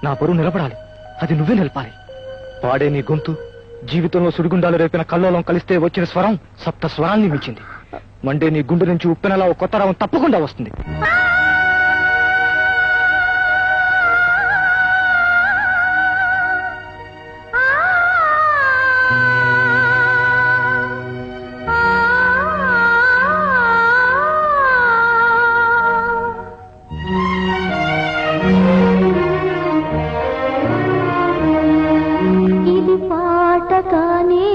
నా పరువు నిలబడాలి, అది నువ్వే నిలపాలి. పాడే నీ గొంతు జీవితంలో సుడిగుండాలు రేపిన కల్లోలం కలిస్తే వచ్చిన స్వరం సప్త స్వరాల్ని మించింది. మండే నీ గుండె నుంచి ఉప్పెనలా ఒక కొత్త రావం తప్పకుండా వస్తుంది. ఇది పాట కానే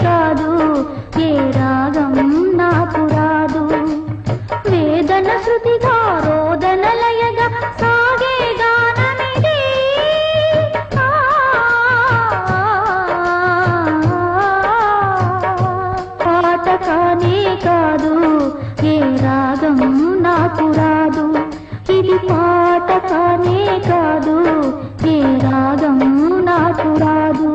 కాదు, ఏ రాగం నాకు రాదు. వేదన శృతిగా రోదన లయగా సాగే గానమిది. పాట కానే కాదు, ఏ రాగం నాకు రాదు. ఇది పాట కానే కాదు, ఏ రాగం నాకు రాదు.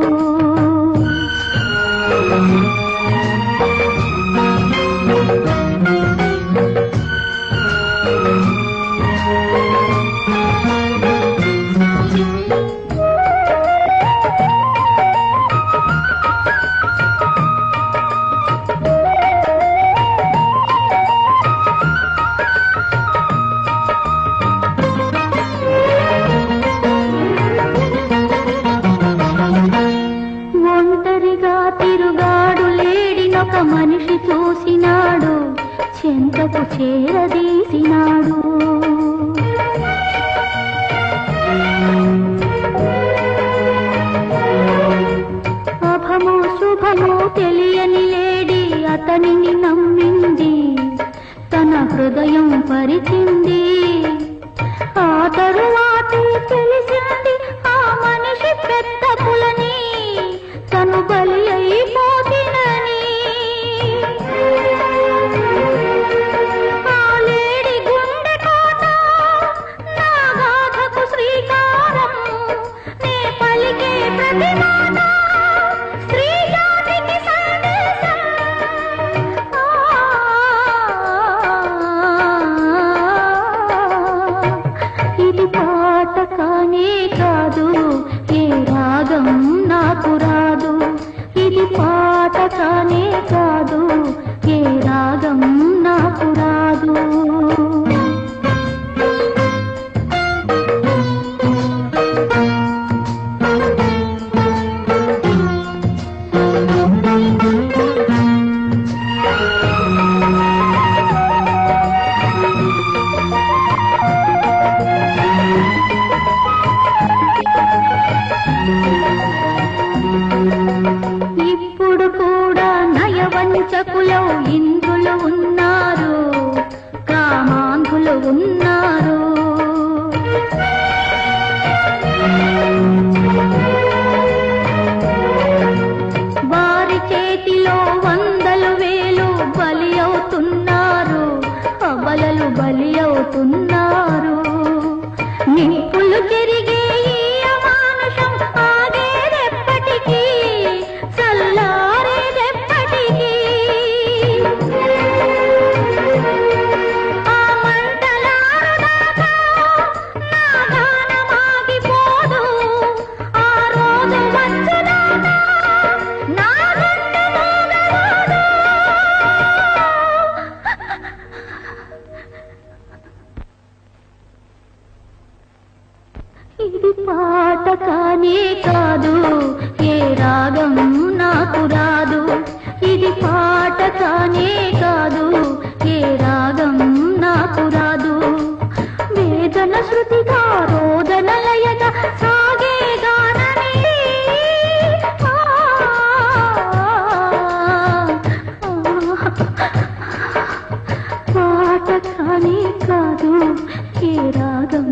తిరుగాడు లేడినొక మనిషి చూసినాడు, చెంతకు చేరదీసినాడు. అభము శుభము తెలియని లేడి అతనిని నమ్మింది, తన హృదయం పరిచింది. ఆ తరువాతే తెలిసింది ఆ మనిషి పెద్ద పులని, తను బలి అయిపోతినని. ఆ లేడి గుండె కోట నా గాథకు శ్రీకారం, నే పలికే ప్రతి మాట స్త్రీ జాతికి సందేశం. ఇది పాట కానే కాదు, ఏ రాగం నాకు రాదు. ఇది పాట కానే కాదు, ఏ రాగం నాకు రాదు. ఇప్పుడు కూడా నయవంచకులు ఇంద్రులు ఉన్నారు, కామాంధులు ఉన్నారు. వారి చేతిలో వందలు వేలు బలి అవుతున్నారు, అబలలు బలి అవుతున్నారు. నిప్పులు చెరిగే ఈ అమానుషం ఆగేదెప్పటికీ, చల్లారేదెప్పటికీ. ఆ మంటలారుదాకా నా గానమాగిపోదు, ఆ రోజు వచ్చుదాకా నా గుండె మోగబోదు. ఇది పాట కానే కాదు, ఏ రాగం నాకు రాదు. ఇది పాట కానే కాదు, ఏ రాగం నాకు రాదు. వేదన శృతిగా రోదన లయగా సాగే గానమిది. పాట కానే కాదు, ఏ రాగం